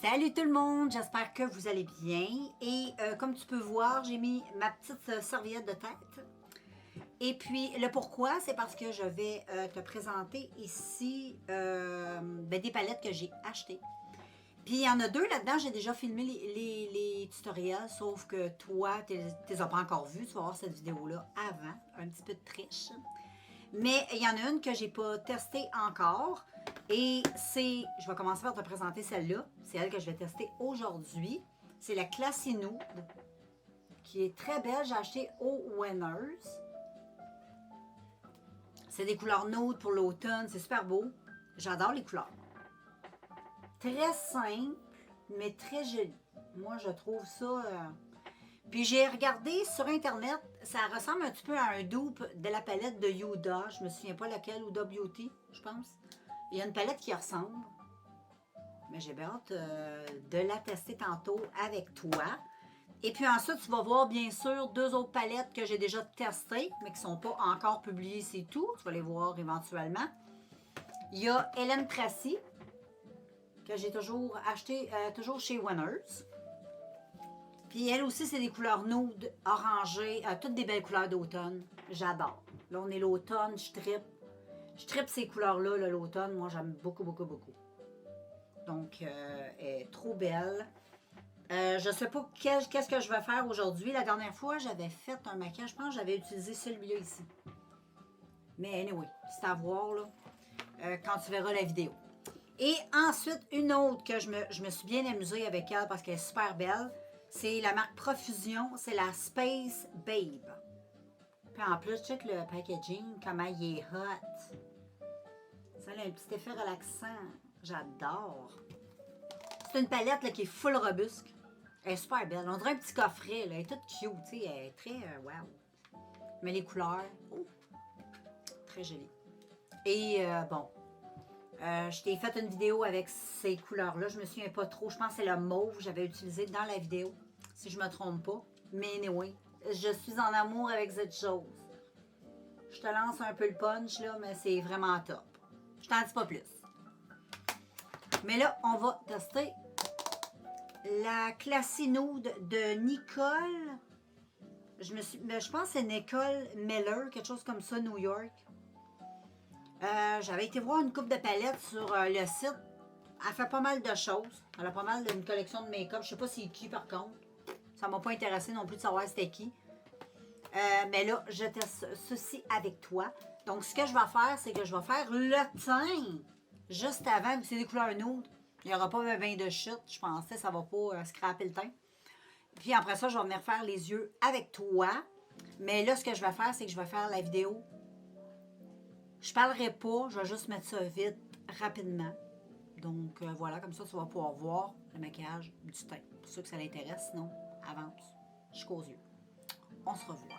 Salut tout le monde, j'espère que vous allez bien. Et comme tu peux voir, j'ai mis ma petite serviette de tête. Et puis le pourquoi, c'est parce que je vais te présenter ici des palettes que j'ai achetées. Puis il y en a deux là-dedans, j'ai déjà filmé les tutoriels, sauf que toi, tu ne les as pas encore vus. Tu vas voir cette vidéo-là avant, un petit peu de triche. Mais il y en a une que j'ai pas testée encore. Et c'est, je vais commencer par te présenter celle-là. C'est elle que je vais tester aujourd'hui. C'est la Classy Nude, qui est très belle. J'ai acheté au Winners. C'est des couleurs nude pour l'automne. C'est super beau. J'adore les couleurs. Très simple, mais très joli. Moi, je trouve ça... Puis j'ai regardé sur Internet, ça ressemble un petit peu à un dupe de la palette de Huda. Je me souviens pas laquelle, Huda Beauty, je pense. Il y a une palette qui ressemble. Mais j'ai bien hâte de la tester tantôt avec toi. Et puis ensuite, tu vas voir bien sûr deux autres palettes que j'ai déjà testées, mais qui ne sont pas encore publiées, c'est tout. Tu vas les voir éventuellement. Il y a Hélène Tracy, que j'ai toujours acheté toujours chez Winners. Puis elle aussi, c'est des couleurs nude, orangées, toutes des belles couleurs d'automne. J'adore. Là, on est l'automne, je trippe. Je trippe ces couleurs-là, l'automne. Moi, j'aime beaucoup, beaucoup, beaucoup. Donc, elle est trop belle. Je ne sais pas qu'est-ce que je vais faire aujourd'hui. La dernière fois, j'avais fait un maquillage. Je pense que j'avais utilisé celui-là ici. Mais anyway, c'est à voir là, quand tu verras la vidéo. Et ensuite, une autre que je me suis bien amusée avec elle parce qu'elle est super belle. C'est la marque Profusion. C'est la Space Babe. Puis en plus, check le packaging, comment il est hot. Ça a un petit effet relaxant. J'adore. C'est une palette là, qui est full robuste. Elle est super belle. On dirait un petit coffret. Là. Elle est toute cute. Elle est très wow. Mais les couleurs, oh, très jolies. Et bon, je t'ai fait une vidéo avec ces couleurs-là. Je me souviens pas trop. Je pense que c'est le mauve que j'avais utilisé dans la vidéo. Si je me trompe pas. Mais anyway, je suis en amour avec cette chose. Je te lance un peu le punch, là, mais c'est vraiment top. Je t'en dis pas plus. Mais là, on va tester la Classy Nude de Nicole. Je pense que c'est Nicole Miller, quelque chose comme ça, New York. J'avais été voir une coupe de palettes sur le site. Elle fait pas mal de choses. Elle a pas mal d'une collection de make-up. Je sais pas c'est qui par contre. Ça m'a pas intéressé non plus de savoir c'était qui. Mais là, je teste ceci avec toi. Donc, ce que je vais faire, c'est que je vais faire le teint juste avant. C'est des couleurs nude. Il n'y aura pas bien de chute. Je pensais que ça ne va pas scraper le teint. Puis après ça, je vais venir faire les yeux avec toi. Mais là, ce que je vais faire, c'est que je vais faire la vidéo. Je ne parlerai pas. Je vais juste mettre ça vite, rapidement. Donc, voilà. Comme ça, tu vas pouvoir voir le maquillage du teint. Pour ceux que ça l'intéresse, sinon, avance jusqu'aux yeux. On se revoit.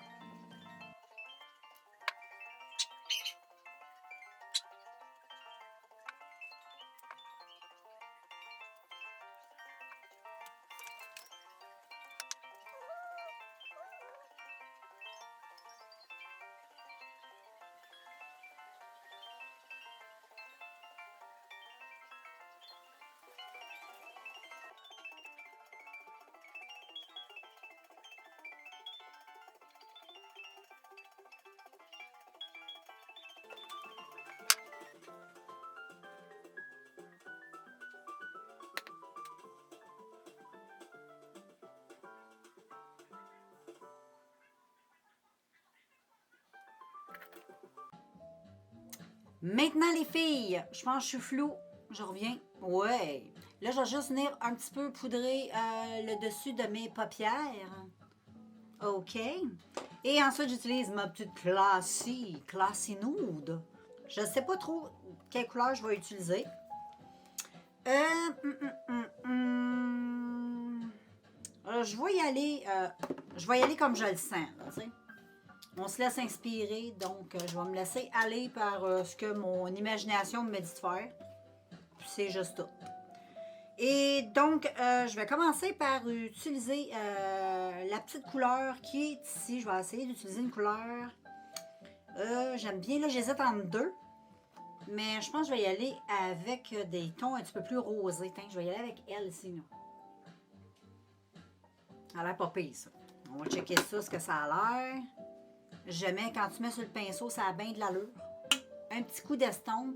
Maintenant, les filles, je pense que je suis floue. Je reviens. Ouais. Là, je vais juste venir un petit peu poudrer le dessus de mes paupières. OK. Et ensuite, j'utilise ma petite Classy Nude. Je ne sais pas trop quelle couleur je vais utiliser. Je vais y aller comme je le sens. Là, on se laisse inspirer, donc je vais me laisser aller par ce que mon imagination me dit de faire. Puis c'est juste tout. Et donc, je vais commencer par utiliser la petite couleur qui est ici. Je vais essayer d'utiliser une couleur. J'aime bien, là, j'hésite entre deux. Mais je pense que je vais y aller avec des tons un petit peu plus rosés. Tiens, je vais y aller avec elle ici. Là. Ça a l'air pas pire, ça. On va checker ça, ce que ça a l'air. Jamais, quand tu mets sur le pinceau, ça a bien de l'allure. Un petit coup d'estompe.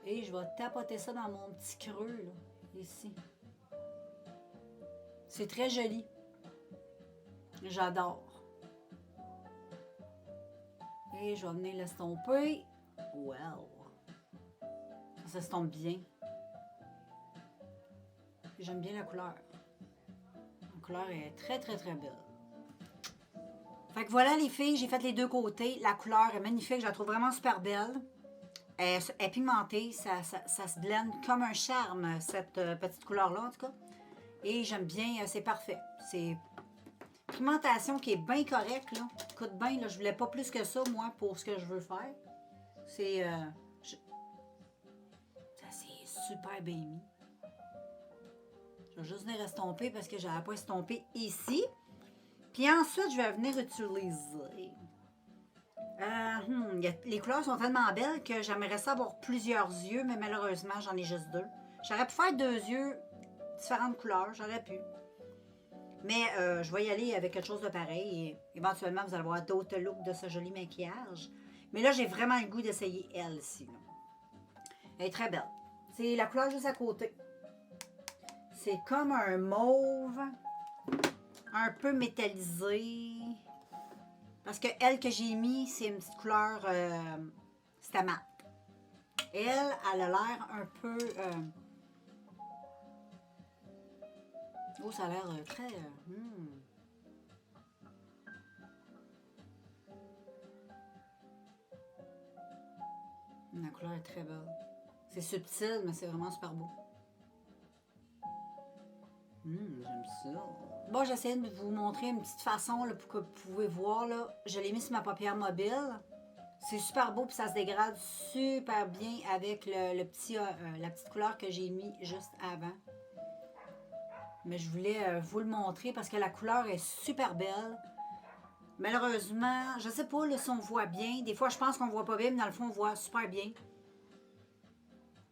Et je vais tapoter ça dans mon petit creux, là, ici. C'est très joli. J'adore. Et je vais venir l'estomper. Wow! Ça s'estompe bien. J'aime bien la couleur. La couleur est très, très, très belle. Fait que voilà les filles, j'ai fait les deux côtés. La couleur est magnifique, je la trouve vraiment super belle. Elle est pigmentée, ça se blende comme un charme, cette petite couleur-là en tout cas. Et j'aime bien, c'est parfait. C'est une pigmentation qui est bien correcte, là. Écoute bien, là, je voulais pas plus que ça, moi, pour ce que je veux faire. C'est... ça, c'est super bien mis. Je vais juste venir estomper parce que j'avais pas estompé ici. Puis ensuite, je vais venir utiliser... les couleurs sont tellement belles que j'aimerais ça avoir plusieurs yeux, mais malheureusement, j'en ai juste deux. J'aurais pu faire deux yeux, différentes couleurs, j'aurais pu. Mais je vais y aller avec quelque chose de pareil. Et éventuellement, vous allez voir d'autres looks de ce joli maquillage. Mais là, j'ai vraiment le goût d'essayer elle ici. Là. Elle est très belle. C'est la couleur juste à côté. C'est comme un mauve, un peu métallisé. Parce que elle que j'ai mis, c'est une petite couleur, c'est mat. Elle a l'air un peu... Oh, ça a l'air très... La couleur est très belle. C'est subtil, mais c'est vraiment super beau. J'aime ça. Bon, j'essaie de vous montrer une petite façon là, pour que vous pouvez voir. Là. Je l'ai mis sur ma paupière mobile. C'est super beau, puis ça se dégrade super bien avec la petite couleur que j'ai mis juste avant. Mais je voulais vous le montrer parce que la couleur est super belle. Malheureusement, je sais pas là, si on voit bien. Des fois, je pense qu'on voit pas bien, mais dans le fond, on voit super bien.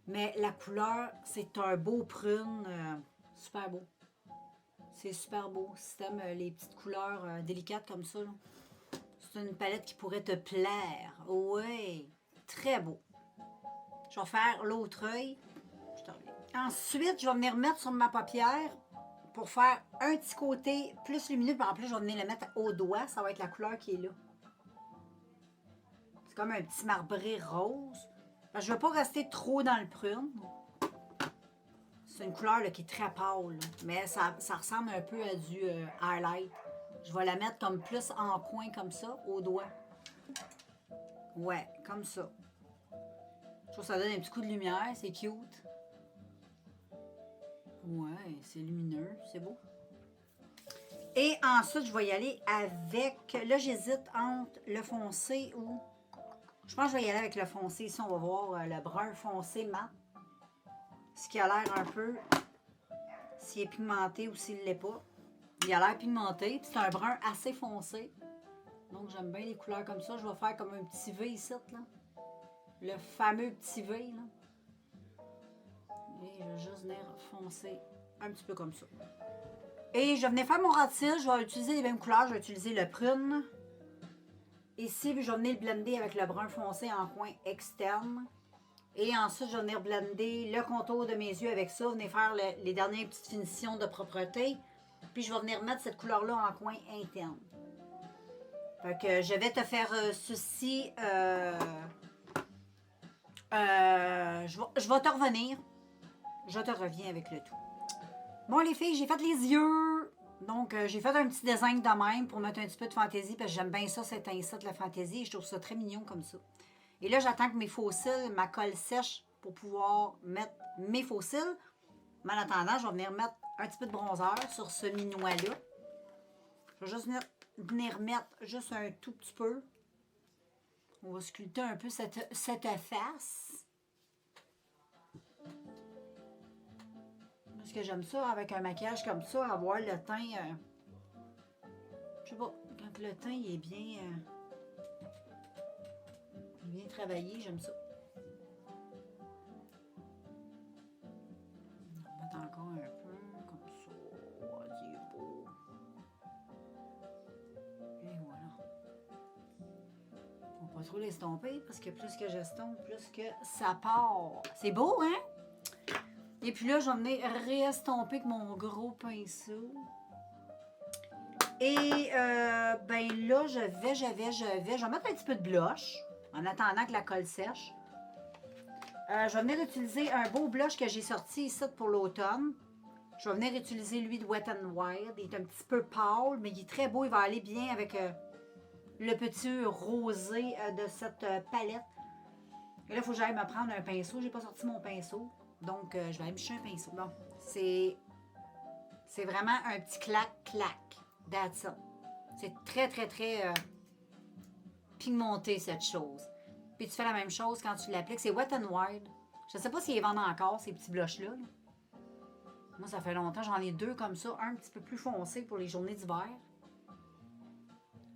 Mais la couleur, c'est un beau prune. Super beau. C'est super beau. Si t'aimes les petites couleurs délicates comme ça, c'est une palette qui pourrait te plaire. Ouais, très beau. Je vais faire l'autre œil. Je te reviens. Ensuite, je vais venir mettre sur ma paupière pour faire un petit côté plus lumineux. Puis en plus, je vais venir le mettre au doigt. Ça va être la couleur qui est là. C'est comme un petit marbré rose. Je ne veux pas rester trop dans le prune. C'est une couleur là, qui est très pâle. Là. Mais ça ressemble un peu à du highlight. Je vais la mettre comme plus en coin comme ça, au doigt. Ouais, comme ça. Je trouve que ça donne un petit coup de lumière. C'est cute. Ouais, c'est lumineux. C'est beau. Et ensuite, je vais y aller avec... Là, j'hésite entre le foncé ou... Je pense que je vais y aller avec le foncé. Ici, on va voir le brun foncé mat. Ce qui a l'air un peu... S'il est pigmenté ou s'il ne l'est pas. Il a l'air pigmenté. C'est un brun assez foncé. Donc, j'aime bien les couleurs comme ça. Je vais faire comme un petit V ici, là. Le fameux petit V, là. Et je vais juste venir foncer un petit peu comme ça. Et je vais venir faire mon ras de cils. Je vais utiliser les mêmes couleurs. Je vais utiliser le prune. Ici, puis je vais venir le blender avec le brun foncé en coin externe. Et ensuite, je vais venir blender le contour de mes yeux avec ça. Venir faire les dernières petites finitions de propreté. Puis je vais venir mettre cette couleur-là en coin interne. Fait que je vais te faire ceci. Je vais te revenir. Je te reviens avec le tout. Bon, les filles, j'ai fait les yeux. Donc, j'ai fait un petit design de même pour mettre un petit peu de fantaisie parce que j'aime bien ça, cette teint-là de la fantaisie. Je trouve ça très mignon comme ça. Et là, j'attends que mes faux cils, ma colle sèche pour pouvoir mettre mes faux cils. Mais en attendant, je vais venir mettre un petit peu de bronzer sur ce minois-là. Je vais juste venir mettre juste un tout petit peu. On va sculpter un peu cette face. Parce que j'aime ça, avec un maquillage comme ça, avoir le teint... je sais pas, quand le teint il est bien travaillé, j'aime ça. pas trop l'estomper parce que plus que j'estompe, plus que ça part. C'est beau, hein? Et puis là, je vais venir réestomper avec mon gros pinceau. Et ben là, je vais mettre un petit peu de blush en attendant que la colle sèche. Je vais venir utiliser un beau blush que j'ai sorti ici pour l'automne. Je vais venir utiliser lui de Wet n Wild. Il est un petit peu pâle, mais il est très beau. Il va aller bien avec le petit rosé de cette palette. Et là, il faut que j'aille me prendre un pinceau. J'ai pas sorti mon pinceau. Donc, je vais aller me chercher un pinceau. Bon, c'est vraiment un petit clac-clac. That's it. C'est très, très, très pigmenté, cette chose. Puis tu fais la même chose quand tu l'appliques. C'est Wet n Wild. Je ne sais pas s'ils les vendent encore, ces petits blushs-là. Moi, ça fait longtemps. J'en ai deux comme ça. Un petit peu plus foncé pour les journées d'hiver.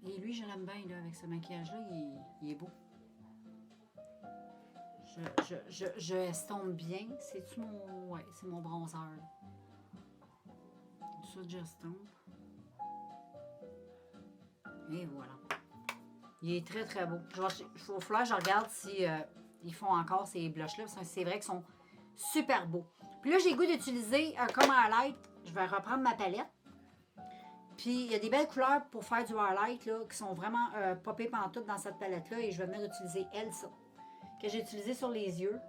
Et lui, je l'aime bien là, avec ce maquillage-là. Il est beau. Je estompe bien. C'est-tu mon... Ouais, c'est mon bronzer. Ça, j'estompe. Et voilà. Il est très, très beau. Au fleur, je regarde si ils font encore ces blushs-là. C'est vrai qu'ils sont super beaux. Puis là, j'ai le goût d'utiliser comme highlight. Je vais reprendre ma palette. Puis, il y a des belles couleurs pour faire du highlight là, qui sont vraiment popées pantoute dans cette palette-là. Et je vais venir utiliser Elsa, que j'ai utilisé sur les yeux.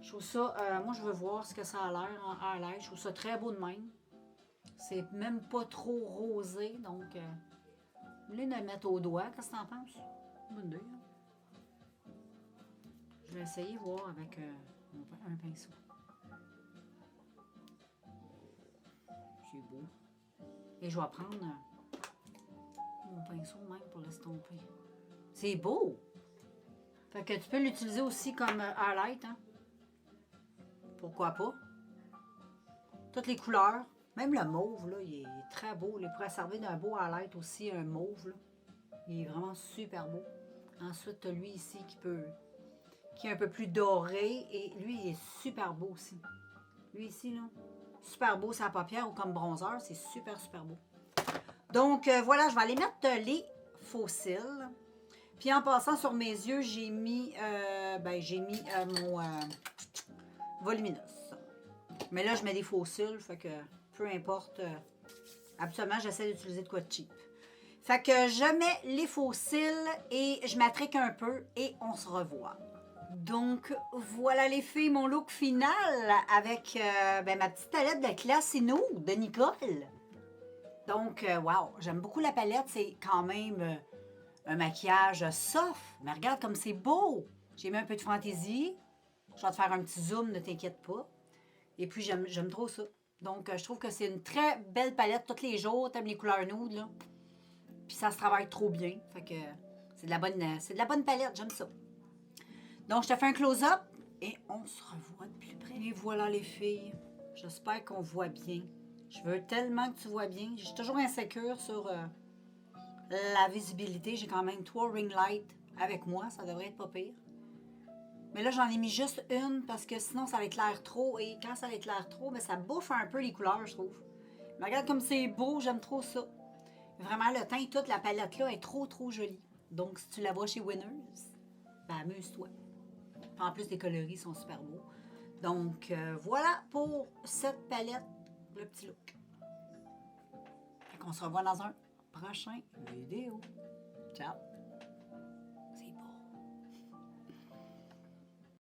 Je trouve ça... moi, je veux voir ce que ça a l'air en highlight. Je trouve ça très beau de même. C'est même pas trop rosé, donc... Vous voulez le mettre au doigt, qu'est-ce que t'en penses? Bonne idée. Hein? Je vais essayer de voir avec un pinceau. C'est beau. Et je vais prendre mon pinceau même pour l'estomper. C'est beau! Fait que tu peux l'utiliser aussi comme highlight, hein? Pourquoi pas? Toutes les couleurs. Même le mauve, là, il est très beau. Il pourrait servir d'un beau highlight aussi, un mauve, là. Il est vraiment super beau. Ensuite, tu as lui ici qui est un peu plus doré. Et lui, il est super beau aussi. Lui ici, là, super beau. Sa paupière ou comme bronzer, c'est super, super beau. Donc, voilà, je vais aller mettre les faux cils. Puis, en passant sur mes yeux, j'ai mis, mon voluminous. Mais là, je mets des faux cils, fait que... Peu importe. Habituellement, j'essaie d'utiliser de quoi de cheap. Fait que je mets les faux cils et je m'attrique un peu et on se revoit. Donc, voilà les filles, mon look final avec ma petite palette de Classino de Nicole. Donc, wow, j'aime beaucoup la palette. C'est quand même un maquillage soft. Mais regarde comme c'est beau. J'ai mis un peu de fantaisie. Je vais te faire un petit zoom, ne t'inquiète pas. Et puis, j'aime trop ça. Donc, je trouve que c'est une très belle palette tous les jours. T'aimes les couleurs nudes, là. Puis ça se travaille trop bien. Fait que c'est de la bonne palette. J'aime ça. Donc, je te fais un close-up et on se revoit de plus près. Et voilà les filles. J'espère qu'on voit bien. Je veux tellement que tu vois bien. Je suis toujours insécure sur la visibilité. J'ai quand même 3 ring lights avec moi. Ça devrait être pas pire. Mais là, j'en ai mis juste une parce que sinon, ça éclaire trop. Et quand ça éclaire trop, mais ça bouffe un peu les couleurs, je trouve. Mais regarde comme c'est beau, j'aime trop ça. Vraiment, le teint et toute la palette-là est trop, trop jolie. Donc, si tu la vois chez Winners, ben amuse-toi. En plus, les coloris sont super beaux. Donc, voilà pour cette palette, le petit look. Fait qu'on se revoit dans un prochain vidéo. Ciao!